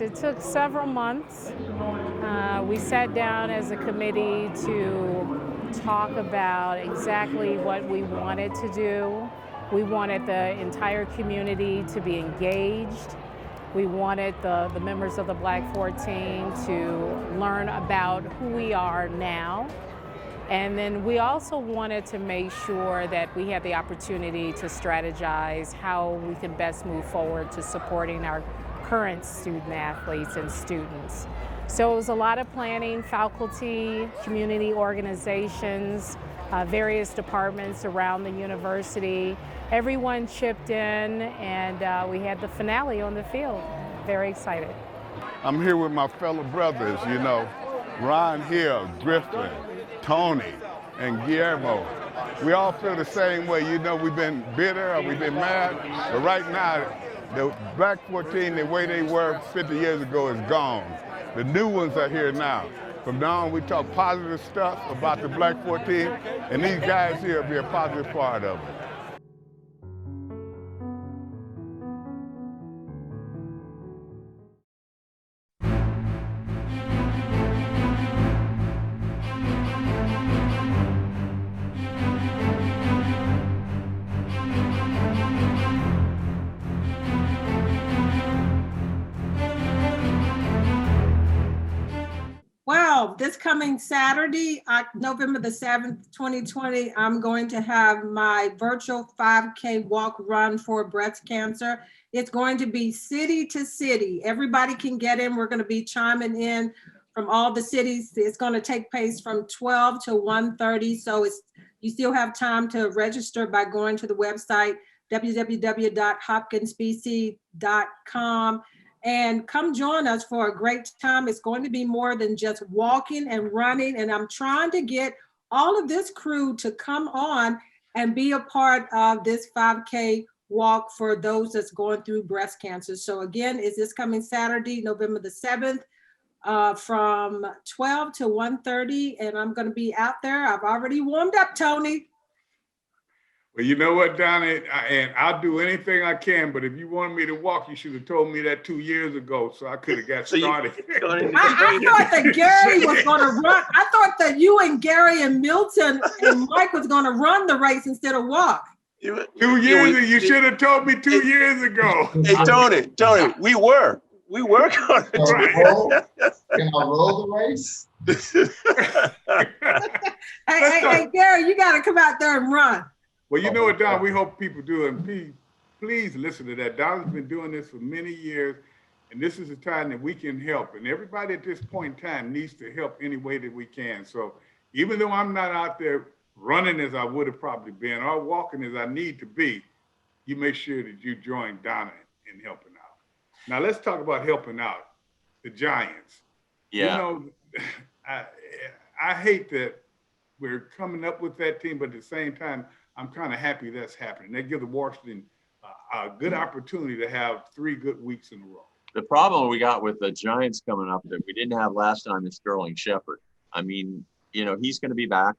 It took several months. We sat down as a committee to talk about exactly what we wanted to do. We wanted the entire community to be engaged. We wanted the members of the Black 14 to learn about who we are now. And then we also wanted to make sure that we had the opportunity to strategize how we can best move forward to supporting our current student athletes and students. So it was a lot of planning, faculty, community organizations, various departments around the university. Everyone chipped in, and we had the finale on the field. Very excited. I'm here with my fellow brothers, Ron Hill, Griffin, Tony, and Guillermo. We all feel the same way. We've been bitter or we've been mad, but right now, the Black 14, the way they were 50 years ago, is gone. The new ones are here now. From now on, we talk positive stuff about the Black 14, and these guys here will be a positive part of it. This coming Saturday, November the 7th, 2020, I'm going to have my virtual 5K walk run for breast cancer. It's going to be city to city. Everybody can get in. We're going to be chiming in from all the cities. It's going to take place from 12 to 1:30. So you still have time to register by going to the website, www.hopkinsbc.com. And come join us for a great time. It's going to be more than just walking and running. And I'm trying to get all of this crew to come on and be a part of this 5K walk for those that's going through breast cancer. So again, is this coming Saturday, November the 7th, from 12 to 1:30. And I'm going to be out there. I've already warmed up, Tony. Well, you know what, Donnie, and I'll do anything I can, but if you wanted me to walk, you should have told me that 2 years ago, so I could have got started. I thought that Gary was going to run. I thought that you and Gary and Milton and Mike was going to run the race instead of walk. 2 years, you should have told me 2 years ago. Hey, Tony, we were We work on it. Can I roll the race? Hey, Gary, you got to come out there and run. Well, you know what, Don, we hope people do. And please listen to that. Don's been doing this for many years, and this is a time that we can help. And everybody at this point in time needs to help any way that we can. So even though I'm not out there running as I would have probably been or walking as I need to be, you make sure that you join Donna in helping out. Now let's talk about helping out the Giants. Yeah. You know, I hate that we're coming up with that team, but at the same time, I'm kind of happy that's happening. They give the Washington a good opportunity to have 3 good weeks in a row. The problem we got with the Giants coming up that we didn't have last time is Sterling Shepard. I mean, you know, he's going to be back.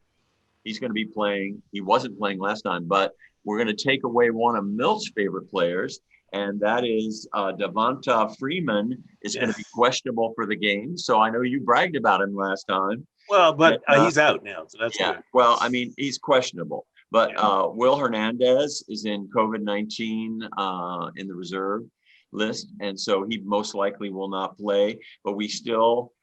He's going to be playing. He wasn't playing last time, but we're going to take away one of Milt's favorite players, and that is Devonta Freeman is going to be questionable for the game. So I know you bragged about him last time. Well, but he's out now, so that's good. Well, I mean, he's questionable. But Will Hernandez is in COVID-19 in the reserve list, and so he most likely will not play. But they still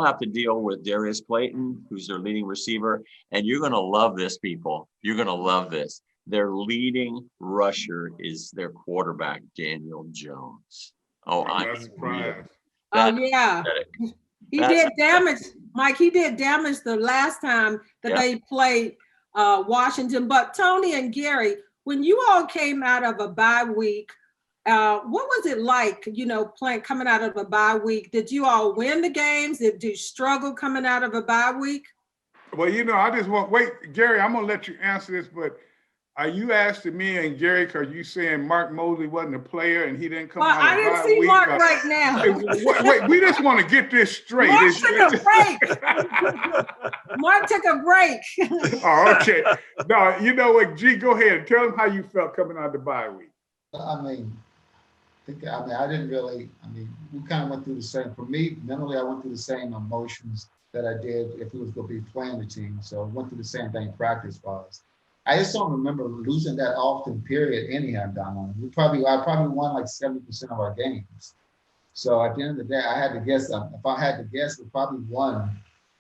have to deal with Darius Clayton, who's their leading receiver. And you're going to love this, people. You're going to love this. Their leading rusher is their quarterback, Daniel Jones. Oh, I'm surprised. Oh, yeah. He did damage, Mike. He did damage the last time that they played Washington. But Tony and Gary, when you all came out of a bye week, what was it like, you know, coming out of a bye week? Did you all win the games? Did you struggle coming out of a bye week? Well, you know, I just Gary, I'm going to let you answer this, but are you asking me and Gary, because you saying Mark Mosley wasn't a player and he didn't come out of I didn't see week, Mark right now. Wait, we just want to get this straight. Mark took a break. Mark took a break. Oh, okay. No, you know what, G, go ahead. Tell them how you felt coming out of the bye week. I mean, I didn't really, we kind of went through the same, for me, mentally, I went through the same emotions that I did if we was going to be playing the team. So I went through the same thing practice-wise. I just don't remember losing that often, period, anyhow, Don. I probably won like 70% of our games. So at the end of the day, I had to guess, if I had to guess, we probably won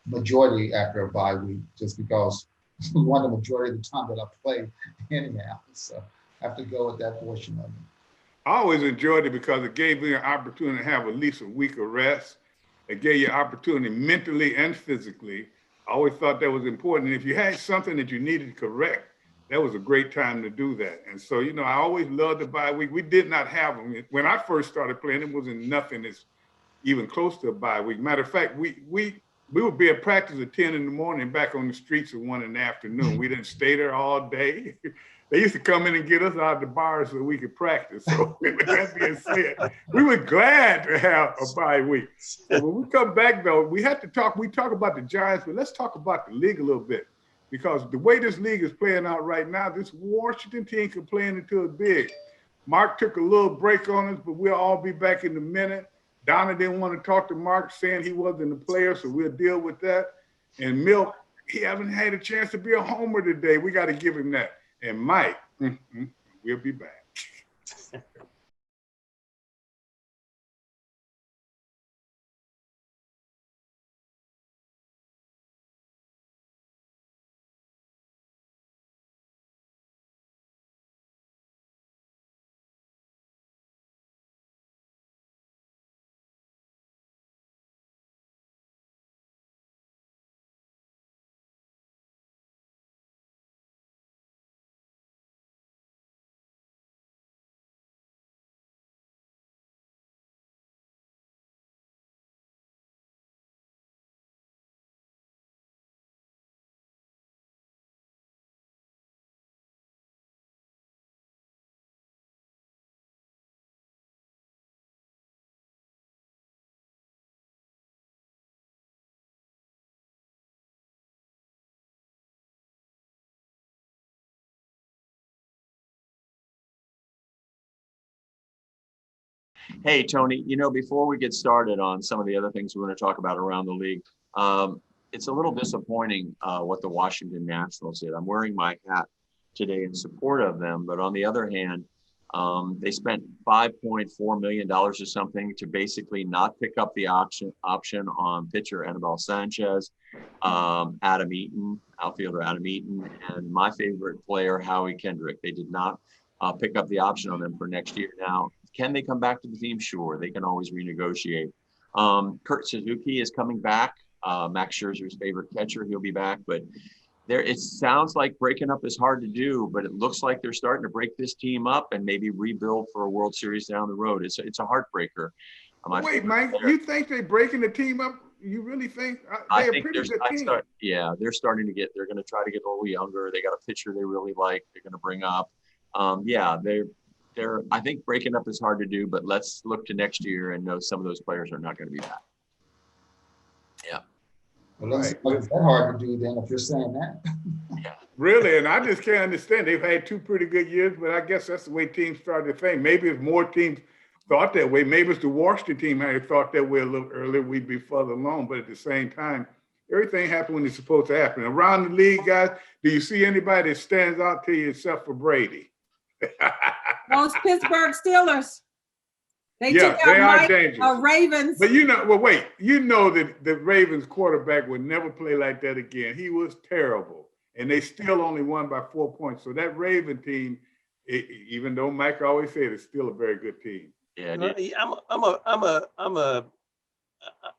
majority after a bye week, just because we won the majority of the time that I played anyhow. So I have to go with that portion of it. I always enjoyed it because it gave me an opportunity to have at least a week of rest. It gave you an opportunity mentally and physically. I always thought that was important. And if you had something that you needed to correct, that was a great time to do that. And so, you know, I always loved the bye week. We did not have them. When I first started playing, it wasn't nothing that's even close to a bye week. Matter of fact, we would be at practice at 10 in the morning, back on the streets at 1 in the afternoon. We didn't stay there all day. They used to come in and get us out of the bars so we could practice. So with that being said, we were glad to have a bye week. So when we come back, though, we talk about the Giants, but let's talk about the league a little bit. Because the way this league is playing out right now, this Washington team can play into it big. Mark took a little break on us, but we'll all be back in a minute. Donna didn't want to talk to Mark, saying he wasn't a player, so we'll deal with that. And Milk, he hasn't had a chance to be a homer today. We got to give him that. And Mike, we'll be back. Hey, Tony, you know, before we get started on some of the other things we're going to talk about around the league, it's a little disappointing what the Washington Nationals did. I'm wearing my hat today in support of them, but on the other hand, They spent $5.4 million or something to basically not pick up the option on pitcher Anibal Sanchez, Adam Eaton, outfielder Adam Eaton, and my favorite player, Howie Kendrick. They did not pick up the option on them for next year. Now, can they come back to the team? Sure, they can always renegotiate. Kurt Suzuki is coming back. Max Scherzer's favorite catcher, he'll be back, but it sounds like breaking up is hard to do, but it looks like they're starting to break this team up and maybe rebuild for a World Series down the road. It's a heartbreaker. Wait, Mike, you think they're breaking the team up? You really think? They're a pretty good team. They're starting to they're going to try to get a little younger. They got a pitcher they really like. They're going to bring up. They're I think breaking up is hard to do, but let's look to next year and know some of those players are not going to be back. Yeah. Well, that's that hard to do then if you're saying that. Yeah. Really, and I just can't understand. They've had 2 pretty good years, but I guess that's the way teams started to think. Maybe if more teams thought that way, maybe it's the Washington team had thought that way a little earlier, we'd be further along. But at the same time, everything happened when it's supposed to happen. Around the league, guys, do you see anybody that stands out to you except for Brady? Those Pittsburgh Steelers. They took they out are dangerous. Ravens. But wait, that the Ravens quarterback would never play like that again. He was terrible, and they still only won by 4 points. So that Raven team, even though Mike always said, it's still a very good team. Yeah,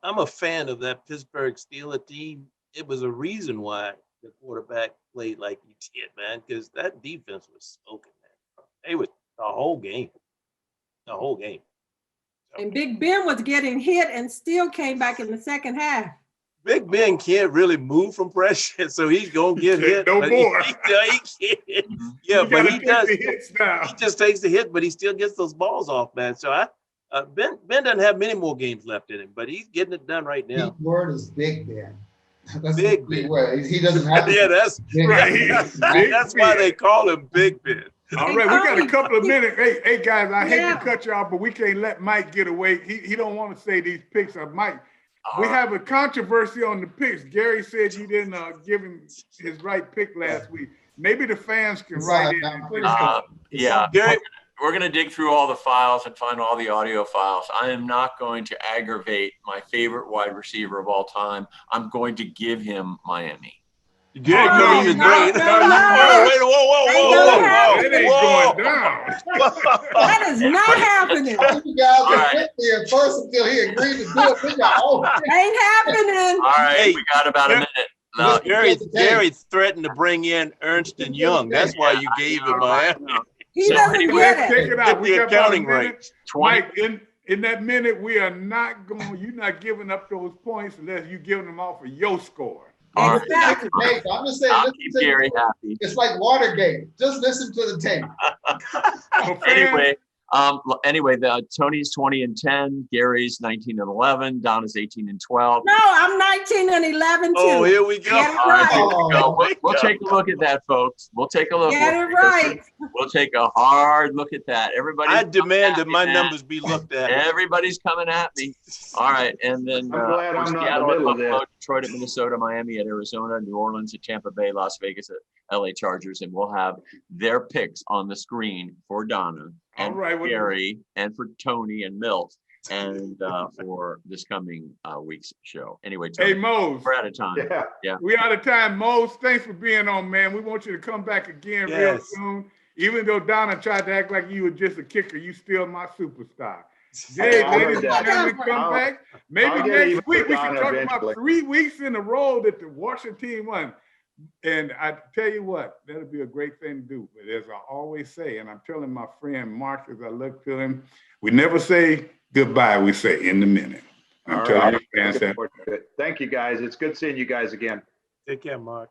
I'm a fan of that Pittsburgh Steelers team. It was a reason why the quarterback played like he did, man, because that defense was smoking, man. They was the whole game. And Big Ben was getting hit and still came back in the second half. Big Ben can't really move from pressure, so he's gonna get hit. No more. He can't. Yeah, but he does. He just takes the hit, but he still gets those balls off, man. So Ben doesn't have many more games left in him, but he's getting it done right now. The word is Big Ben. That's Big Ben. He doesn't have. Yeah, that's right. That's why they call him Big Ben. All right, we got a couple of minutes. Hey guys, I hate to cut you off, but we can't let Mike get away. He don't want to say these picks. Mike, we have a controversy on the picks. Gary said you didn't give him his right pick last week. Maybe the fans can write in. Gary, we're going to dig through all the files and find all the audio files. I am not going to aggravate my favorite wide receiver of all time. I'm going to give him Miami. Gary, whoa. It ain't going down. That is not happening. You guys are with me at first until he agreed to do it. Ain't happening. All right, we got about a minute. Gary threatened to bring in Ernst and Young. That's why you gave him Miami. He doesn't get Check it out. The accounting rate. Mike, in that minute, we are not going. You're not giving up those points unless you're giving them off of your score. All Exactly. Hey, I'm just saying. I'll keep Gary happy. It's like Watergate. Just listen to the tape. Anyway, Tony's 20-10, Gary's 19-11, Donna's 18-12. No, I'm 19-11 too. Oh, here we go. Get it right. All right, we'll take a look at that, folks. We'll take a look. Get it right. We'll take a hard look at that. Everybody, I demand that my numbers be looked at. Everybody's coming at me. All right, and then I'm glad I'm not in the Seattle middle at of Buffalo, that. Detroit at Minnesota, Miami at Arizona, New Orleans at Tampa Bay, Las Vegas at LA Chargers, and we'll have their picks on the screen for Donna and for Gary and for Tony and Milt and for this coming week's show. Anyway, Tony, hey Mose, we're out of time. Yeah, we out of time. Mose, thanks for being on, man. We want you to come back again real soon. Even though Donna tried to act like you were just a kicker, you still my superstar. Jay, ladies and gentlemen, come back. Maybe next week we can talk about 3 weeks in a row that the Washington team won. And I tell you what, that'll be a great thing to do. But as I always say, and I'm telling my friend Mark as I look to him, we never say goodbye, we say in the minute. I'm telling you, fans that. Thank you, guys. It's good seeing you guys again. Take care, Mark.